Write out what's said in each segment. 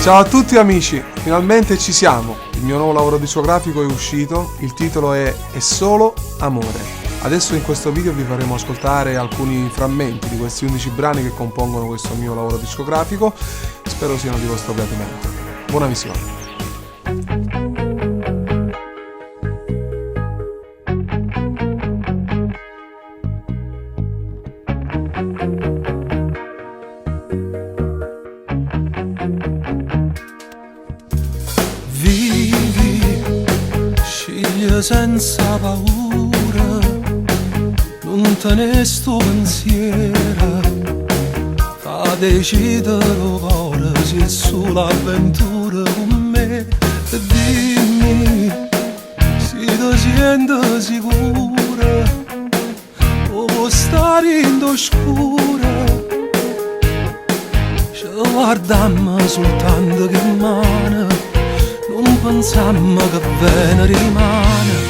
Ciao a tutti amici, finalmente ci siamo. Il mio nuovo lavoro discografico è uscito, il titolo è Solo Amore. Adesso in questo video vi faremo ascoltare alcuni frammenti di questi 11 brani che compongono questo mio lavoro discografico. Spero siano di vostro gradimento. Buona visione. Scegli senza paura, non te ne sto pensiero, fa decidere ora se è solo avventura con me. E dimmi se ti senti sicura o puoi stare in oscura. Ci guardammo soltanto che mano, non pensammo che bene rimane.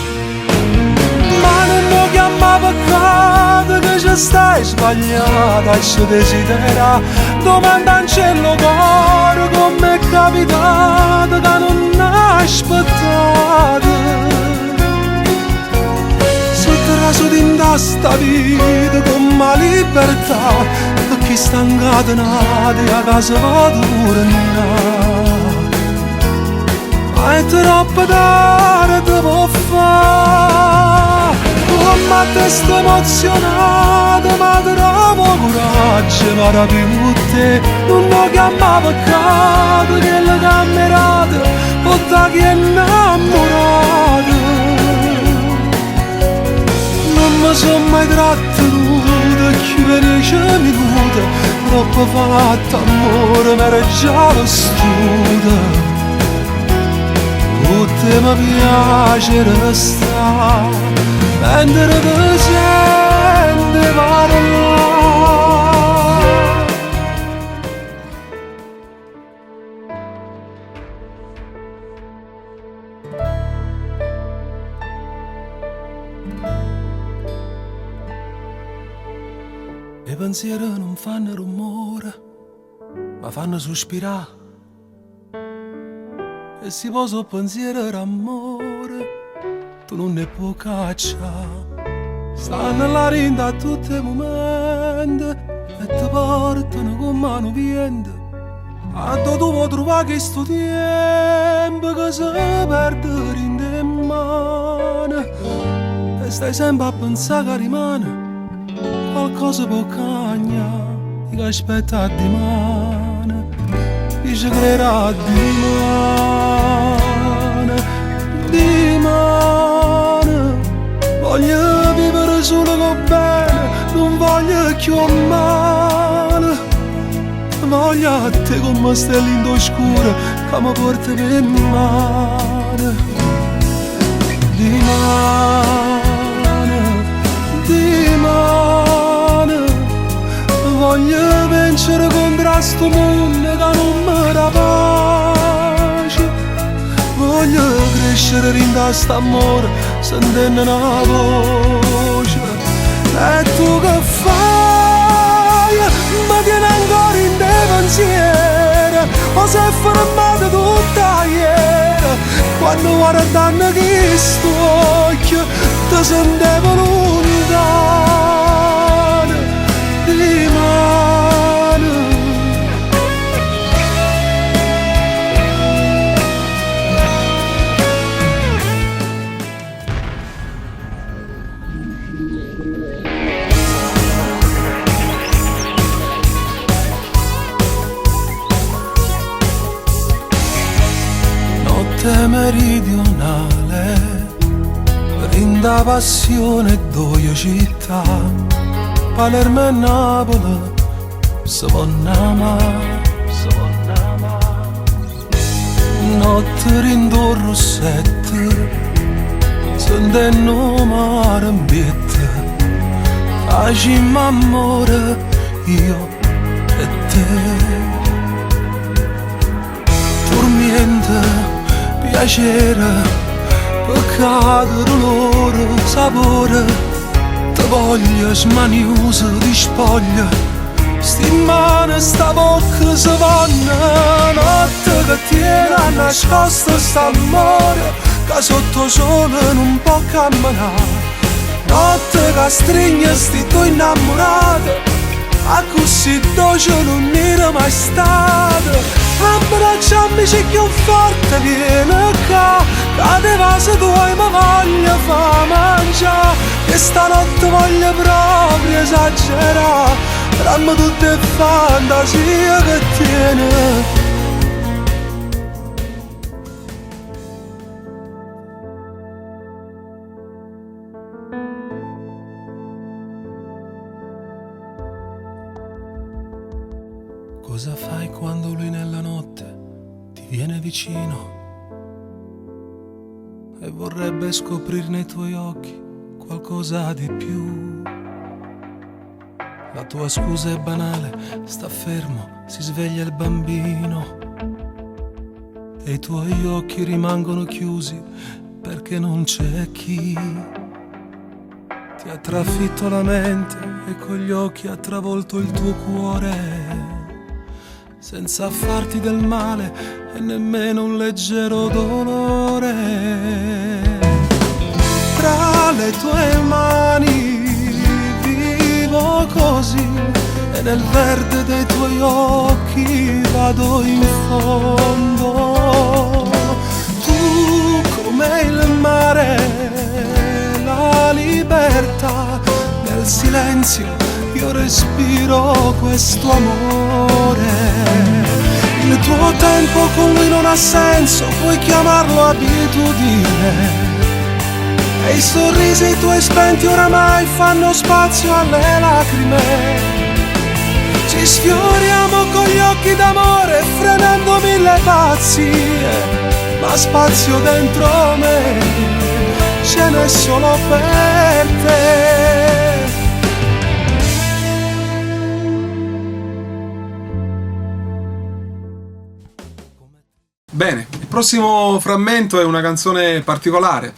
Ma non lo chiama peccato che ci stai sbagliata e ci desidera. Domanda in cielo cuore come è capitato che non aspettate. Sotto raso di sta vita con la libertà, per chi sta incatenato a casa va tornare. Ma è troppo tardi può fare, come te sto emozionata, ma trovo coraggio per più te. Non lo chiama peccato che le camerate, o da chi è innamorato. Non mi sono mai trattenuta, più di 10 minuti, troppo fatto amore, ma era già lo studio. Tutte mi piace restare, mentre ti senti parlare. I pensieri non fanno rumore, ma fanno sospirare. E si posa pensiero d'amore, tu non ne puoi cacciare. Stanno alla rinda a tutti i momenti e ti portano con mano piente. A dove tu vuoi trovare questo tempo che si perde in te mano. E stai sempre a pensare che rimane qualcosa può cambiare, che aspetta di mano. Dice creerà di mano. Voglio vivere solo con bene, non voglio più male. Voglio a te come stelle in oscura che mi porta per mano. Di mano. Voglio vincere contro sto mondo che non mi dà pace. Voglio crescere in sta amore, sentendo una voce. E tu che fai? Mi tieni ancora in te pensieri, o sei fermato tutta ieri? Quando guardando chi sto occhio ti sentivo lontano. Di mano. Notte meridionale, rinda passione e due città, Palermo e Napoli, si vanno notte rindo rossette, sentendo mare in biette, facciamo amore io e te. Dormiente, piacere, peccato, dolore, sapore. Te voglio smaniusa di spoglia, sti mani, sta bocca si vanno, notte che tiene a nascosto st'amore, che sotto sole non può camminare, notte che stringe sti due innamorati, a così dolce non era mai stato. Abbracciami più forte, vieni qua, che se tu hai mi voglia fa mangiare, che stanotte voglio proprio esagerare, trammi tutte fantasie che tiene. Cosa fai quando lui nella notte ti viene vicino e vorrebbe scoprire nei tuoi occhi qualcosa di più? La tua scusa è banale, sta fermo, si sveglia il bambino e i tuoi occhi rimangono chiusi perché non c'è chi ti ha trafitto la mente e con gli occhi ha travolto il tuo cuore, senza farti del male e nemmeno un leggero dolore. Tra le tue mani vivo così e nel verde dei tuoi occhi vado in fondo. Tu come il mare, la libertà, nel silenzio io respiro questo amore. Il tuo tempo con lui non ha senso, puoi chiamarlo abitudine, e i sorrisi tuoi spenti oramai fanno spazio alle lacrime. Ci sfioriamo con gli occhi d'amore, frenando mille pazzie, ma spazio dentro me ce n'è solo per te. Bene, il prossimo frammento è una canzone particolare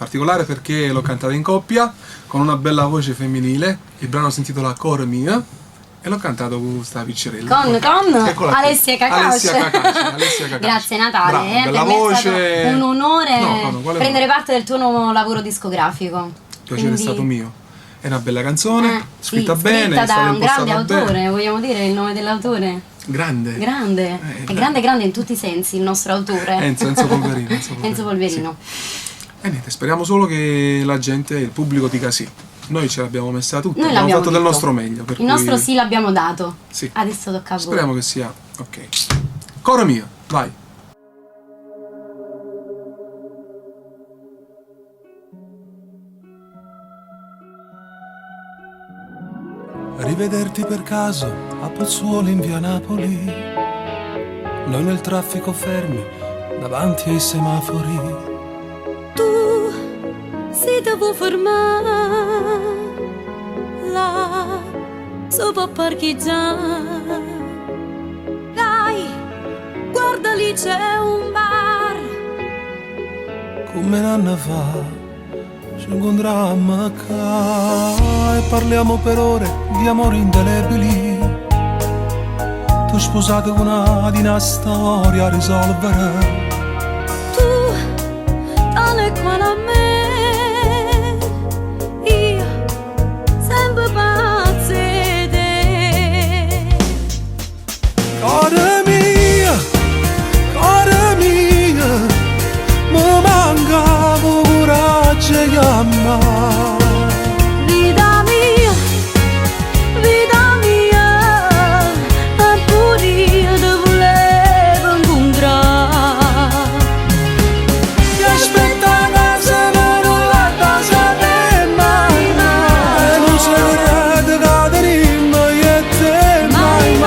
perché l'ho cantata in coppia con una bella voce femminile. Il brano si intitola Cor Mia e l'ho cantato con questa piccerella. Con Alessia Cacace. Grazie Natale. Brava, bella per me voce. È stato un onore prendere no? parte del tuo nuovo lavoro discografico. Piacere è stato mio. È una bella canzone, scritta sì, bene, scritta da un grande autore, bene. Vogliamo dire il nome dell'autore? Grande. È grande in tutti i sensi il nostro autore. Enzo Polverino. Enzo Polverino. Sì. E niente, speriamo solo che la gente, il pubblico dica sì. Noi ce l'abbiamo messa tutta, Noi abbiamo fatto detto. del nostro meglio. Il nostro sì l'abbiamo dato. Sì. Adesso tocca a voi. Speriamo che sia ok. Coro mio, vai. Rivederti per caso a Pozzuoli in via Napoli, noi nel traffico fermi davanti ai semafori. Tu si devo fermare là sopra parcheggiare. Dai, guarda lì c'è un bar. Come un anno fa ci incontrammo qua e parliamo per ore di amori indelebili. Tu sposate con una di una storia a risolvere. Tu tale quale a me, io sempre pazza di te. Cara mia, mi manca coraggio e amare. Vita mia, pure io ti volevo incontrare. Ti aspetta a casa ma non la sapere mai, e non saprete caderimo io e te mai.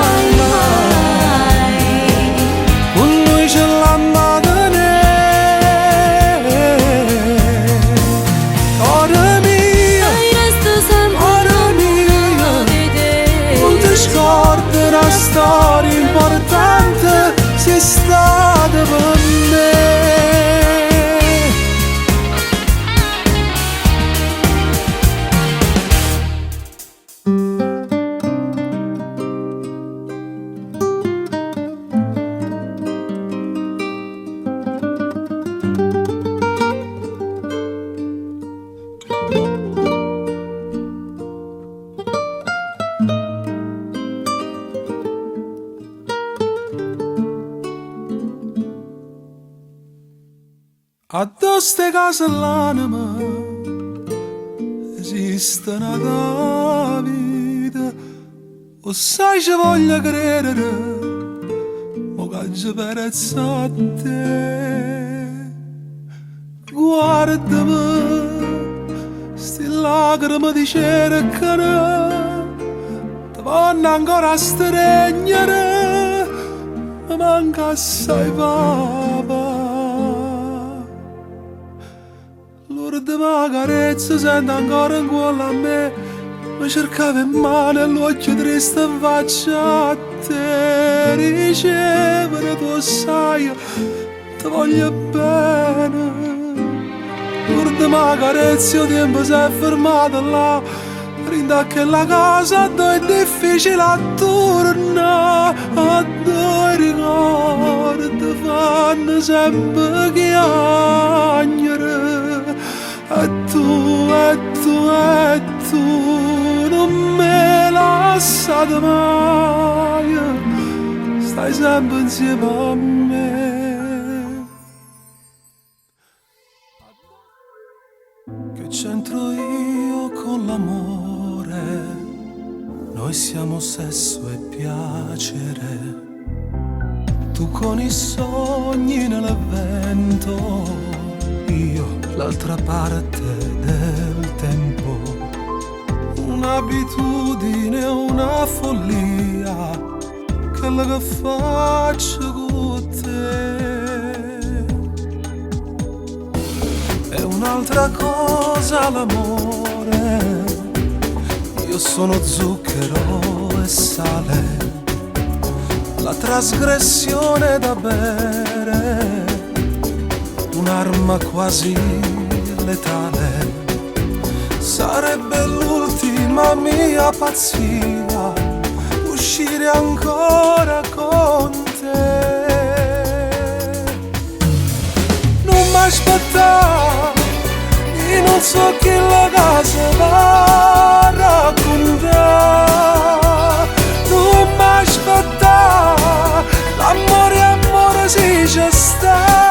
Con lui ce l'hanno a tenere. Cara mia, non ti scordi una storia importante, sei stata per me. Addosso ste case l'anima esiste una vita, o sai ci voglio credere, mo che ci perezza a te. Guardami, sti lacrime di cercano, ti vanno ancora a stregnere, mi manca assai papà. L'ultima carezza sento ancora in cuore a me, mi cercava in mano e l'occhio triste in faccia a te. Ricevere tu sai, ti voglio bene. L'ultima carezza il tempo si è fermato là, rinda che la casa dove è difficile a tornare, a dove ricordi fanno sempre chiagnere. E tu, non me lasciate mai, stai sempre insieme a me. Che c'entro io con l'amore, noi siamo sesso e piacere, tu con i sogni nell'avvento, io l'altra parte del tempo. Un'abitudine, una follia, quella che faccio con te. È un'altra cosa l'amore, io sono zucchero e sale, la trasgressione da bere, un'arma quasi letale, sarebbe l'ultima mia pazzia, uscire ancora con te. Non mi aspettare, io non so chi la casa va a raccontare. Non mi aspettare, l'amore si c'è sta.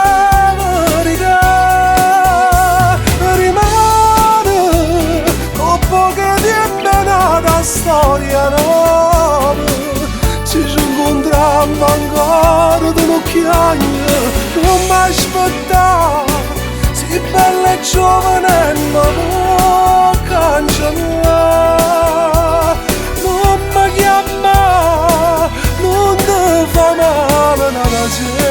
Storia nuova, ci incontriamo ancora da un'occhiagna, non mi aspettare, sei bella e giovane e non può cancellare. Non mi chiamare, non ti fa male una sera.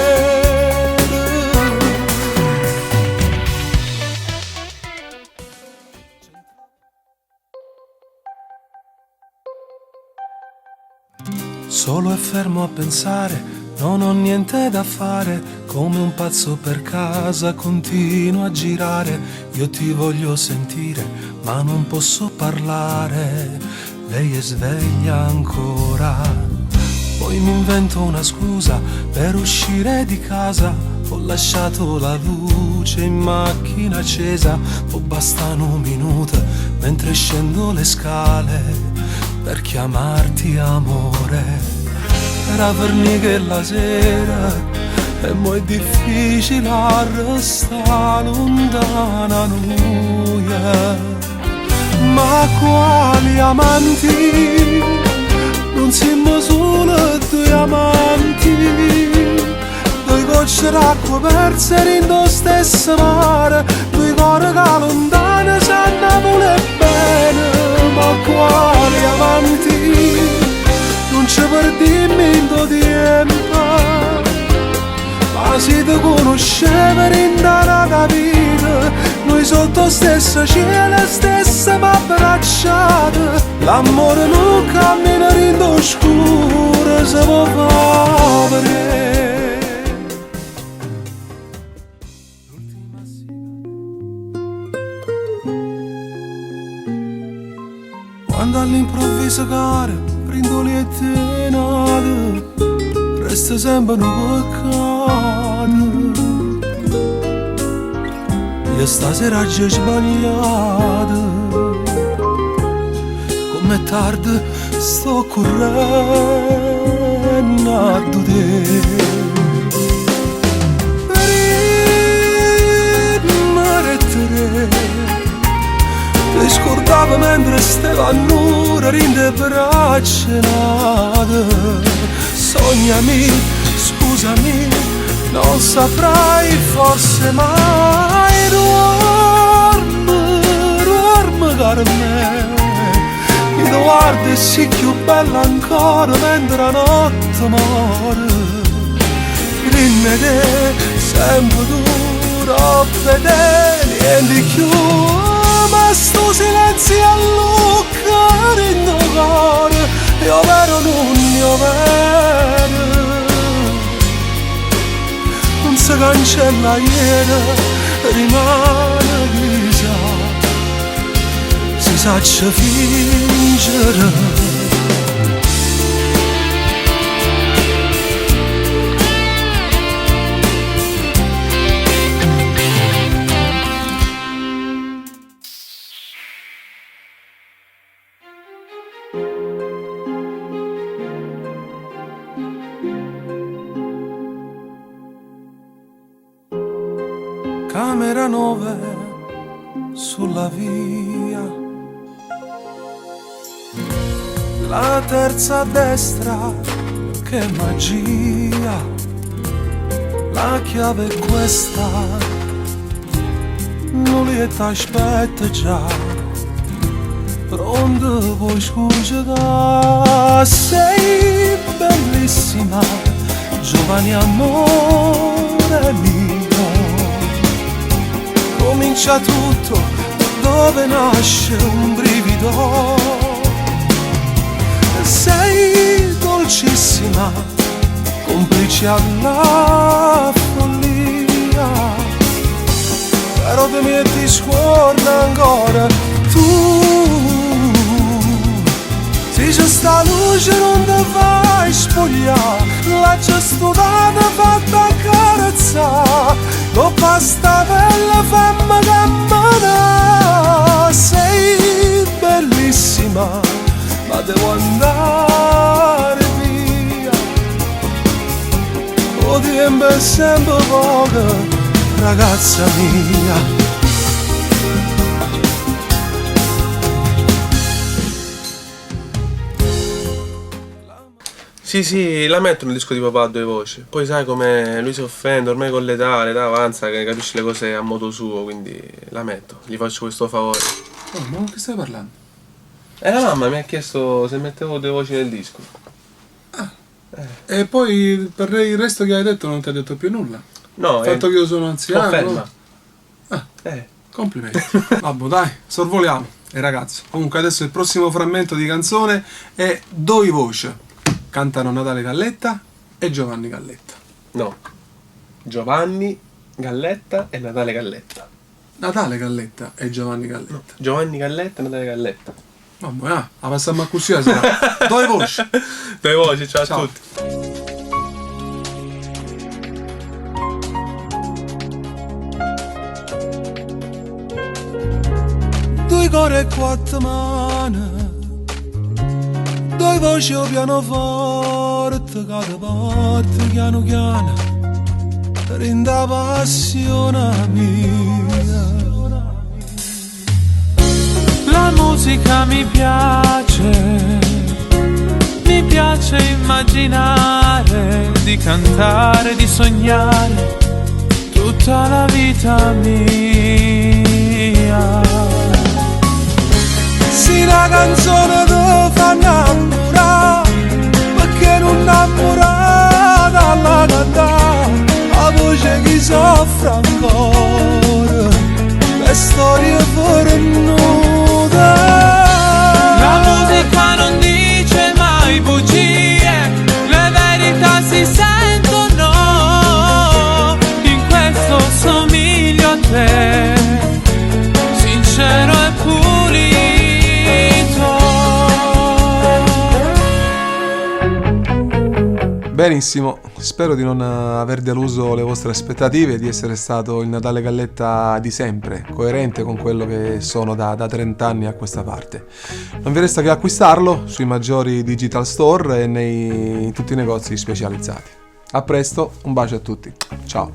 Solo e fermo a pensare, non ho niente da fare, come un pazzo per casa continuo a girare. Io ti voglio sentire, ma non posso parlare, lei è sveglia ancora. Poi mi invento una scusa per uscire di casa, ho lasciato la luce in macchina accesa, o bastano un minuto mentre scendo le scale per chiamarti amore. Era per me che la sera è mo' difficile restare lontana noi, ma quali amanti, non siamo solo due amanti, due gocce d'acqua perse in lo stesso mare, due cuori che lontane sanno pure bene. Ma quali amanti, non ci perdiamo in tempo, ma si ti conosceva in la vita, noi sotto stesso cielo, stessa ma abbracciata, l'amore non cammina in oscuro, se può fare. Quando all'improvviso cade, brindoli e tenate, resta sempre un peccato. Io stasera ho sbagliato, come tardi sto correndo a te. mi scordavo mentre stavo a nulla rinde braccia nate. Sognami, scusami, non saprai forse mai. Dormi caro me, mi guardi sì più bella ancora mentre la notte muore. Dimmi che sempre duro vedere niente più, ma sto silenzio allucca in cuore, io vero non io vero. Non si cancella ieri, rimane grisa, si sa fingere. Camera 9 sulla via, la terza a destra, che magia, la chiave è questa, non li t'aspetta già, pronto puoi scusa, sei bellissima, giovane amore mio. Comincia tutto dove nasce un brivido. Sei dolcissima, complice alla follia, però te mi ti scorda ancora tu. Se c'è sta luce non ti fai spogliare, la c'è studata fatta carezzare, dopo sta bella famma cammina. Sei bellissima, ma devo andare via, o tempo è sempre poco, ragazza mia. Sì, la metto nel disco di papà a due voci. Poi sai come lui si offende, ormai con l'età avanza, che capisce le cose a modo suo, quindi la metto, gli faccio questo favore. Oh, ma che stai parlando? La mamma mi ha chiesto se mettevo due voci nel disco. E poi per il resto che hai detto non ti ha detto più nulla? No, il fatto che io sono anziano. conferma. Complimenti. Vabbè dai, sorvoliamo i ragazzi. Comunque adesso il prossimo frammento di canzone è Due voci. Cantano Natale Galletta e Giovanni Galletta. No, Giovanni Galletta e Natale Galletta. Natale Galletta e Giovanni Galletta. No, Giovanni Galletta e Natale Galletta. Vabbè, la passiamo a così la sera. Due voci. Due voci, ciao Ciao. a tutti. Due cuori e quattro mani, due voci o pianoforte, cada parte piano piano, rinda passione mia. La musica mi piace immaginare, di cantare, di sognare, tutta la vita mia. Sì, la canzone ti fa innamorare, perché non innamorata alla cantare, la voce chi soffre ancora, le storie fornute. La musica non dice mai bugie, le verità si sentono, in questo somiglio a te, sincero e pulito. Benissimo, spero di non aver deluso le vostre aspettative e di essere stato il Natale Galletta di sempre, coerente con quello che sono da 30 anni a questa parte. Non vi resta che acquistarlo sui maggiori digital store e in tutti i negozi specializzati. A presto, un bacio a tutti, ciao!